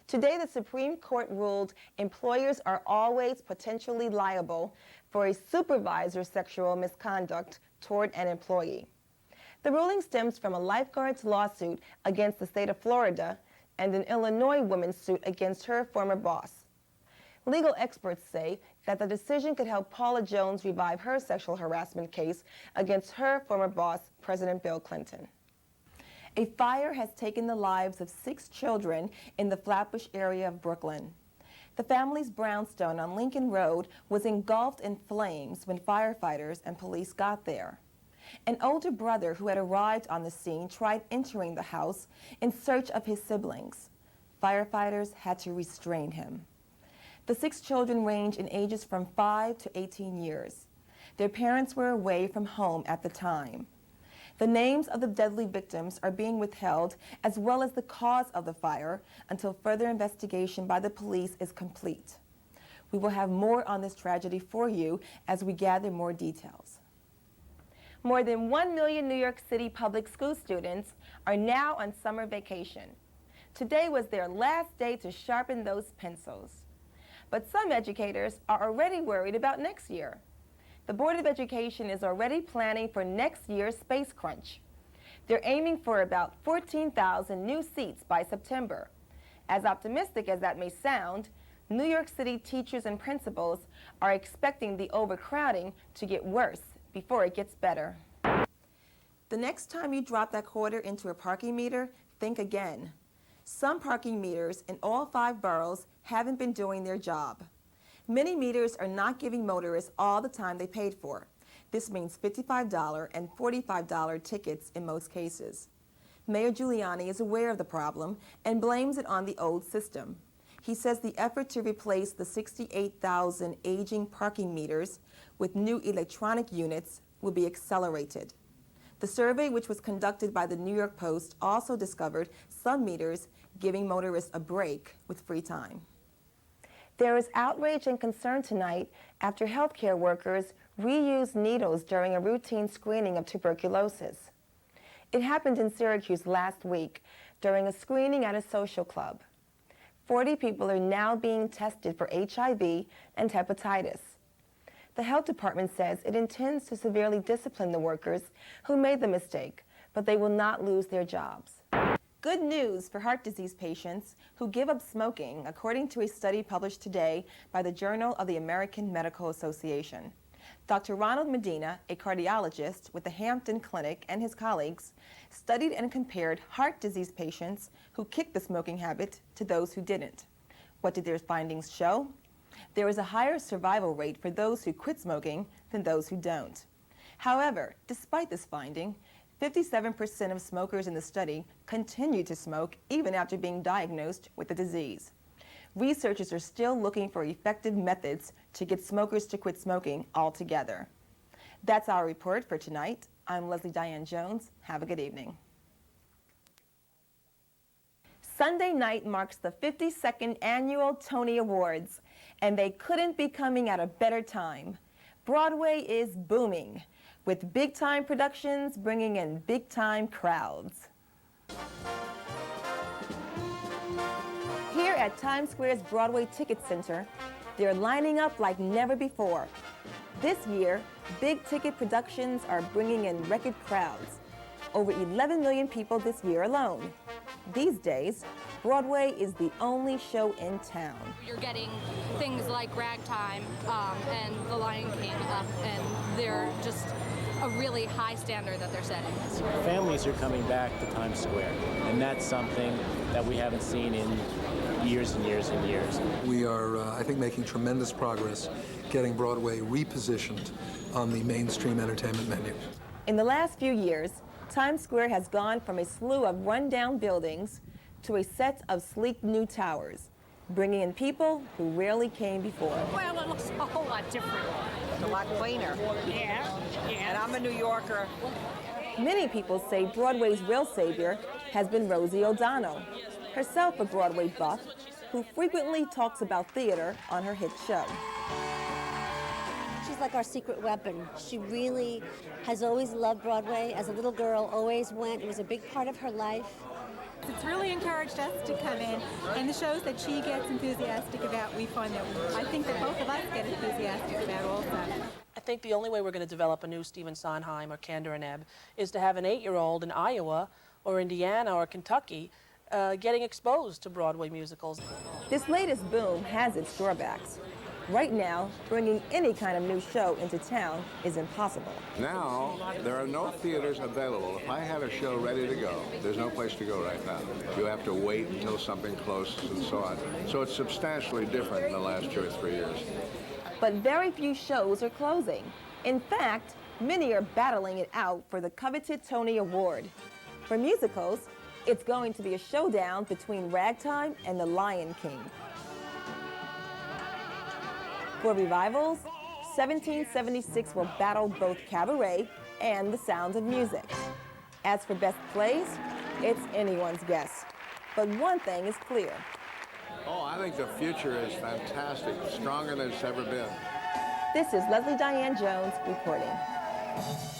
Today, the Supreme Court ruled employers are always potentially liable for a supervisor's sexual misconduct toward an employee. The ruling stems from a lifeguard's lawsuit against the state of Florida and an Illinois woman's suit against her former boss. Legal experts say that the decision could help Paula Jones revive her sexual harassment case against her former boss, President Bill Clinton. A fire has taken the lives of 6 children in the Flatbush area of Brooklyn. The family's brownstone on Lincoln Road was engulfed in flames when firefighters and police got there. An older brother who had arrived on the scene tried entering the house in search of his siblings. Firefighters had to restrain him. The 6 children range in ages from 5 to 18 years. Their parents were away from home at the time. The names of the deadly victims are being withheld, as well as the cause of the fire, until further investigation by the police is complete. We will have more on this tragedy for you as we gather more details. More than 1 million New York City public school students are now on summer vacation. Today was their last day to sharpen those pencils. But some educators are already worried about next year. The Board of Education is already planning for next year's space crunch. They're aiming for about 14,000 new seats by September. As optimistic as that may sound, New York City teachers and principals are expecting the overcrowding to get worse before it gets better. The next time you drop that quarter into a parking meter, think again. Some parking meters in all 5 boroughs haven't been doing their job. Many meters are not giving motorists all the time they paid for. This means $55 and $45 tickets in most cases. Mayor Giuliani is aware of the problem and blames it on the old system. He says the effort to replace the 68,000 aging parking meters with new electronic units will be accelerated. The survey, which was conducted by the New York Post, also discovered some meters giving motorists a break with free time. There is outrage and concern tonight after healthcare workers reused needles during a routine screening of tuberculosis. It happened in Syracuse last week during a screening at a social club. 40 people are now being tested for HIV and hepatitis. The health department says it intends to severely discipline the workers who made the mistake, but they will not lose their jobs. Good news for heart disease patients who give up smoking, according to a study published today by the Journal of the American Medical Association. Dr. Ronald Medina, a cardiologist with the Hampton Clinic, and his colleagues studied and compared heart disease patients who kicked the smoking habit to those who didn't. What did their findings show? There is a higher survival rate for those who quit smoking than those who don't. However, despite this finding, 57% of smokers in the study continue to smoke even after being diagnosed with the disease. Researchers are still looking for effective methods to get smokers to quit smoking altogether. That's our report for tonight. I'm Lesley D Jones. Have a good evening. Sunday night marks the 52nd Annual Tony Awards, and they couldn't be coming at a better time. Broadway is booming, with big-time productions bringing in big-time crowds. Here at Times Square's Broadway Ticket Center, they're lining up like never before. This year, big-ticket productions are bringing in record crowds. Over 11 million people this year alone. These days, Broadway is the only show in town. You're getting things like Ragtime and The Lion King, and they're just a really high standard that they're setting this year. Families are coming back to Times Square, and that's something that we haven't seen in years and years and years. We are, I think, making tremendous progress getting Broadway repositioned on the mainstream entertainment menu. In the last few years, Times Square has gone from a slew of run-down buildings to a set of sleek new towers, bringing in people who rarely came before. Well, it looks a whole lot different. It's a lot cleaner. Yeah. And I'm a New Yorker. Many people say Broadway's real savior has been Rosie O'Donnell, herself a Broadway buff who frequently talks about theater on her hit show. She's like our secret weapon. She really has always loved Broadway. As a little girl, always went. It was a big part of her life. It's really encouraged us to come in, and the shows that she gets enthusiastic about, we find that I think that both of us get enthusiastic about also. I think the only way we're going to develop a new Stephen Sondheim or Kander and Ebb is to have an 8-year-old in Iowa or Indiana or Kentucky getting exposed to Broadway musicals. This latest boom has its drawbacks. Right now, bringing any kind of new show into town is impossible. Now, there are no theaters available. If I have a show ready to go, there's no place to go right now. You have to wait until something closes and so on. So it's substantially different in the last 2 or 3 years. But very few shows are closing. In fact, many are battling it out for the coveted Tony Award. For musicals, it's going to be a showdown between Ragtime and The Lion King. For revivals, 1776 will battle both Cabaret and The Sound of Music. As for best plays, it's anyone's guess. But one thing is clear. Oh, I think the future is fantastic, stronger than it's ever been. This is Lesley D Jones reporting.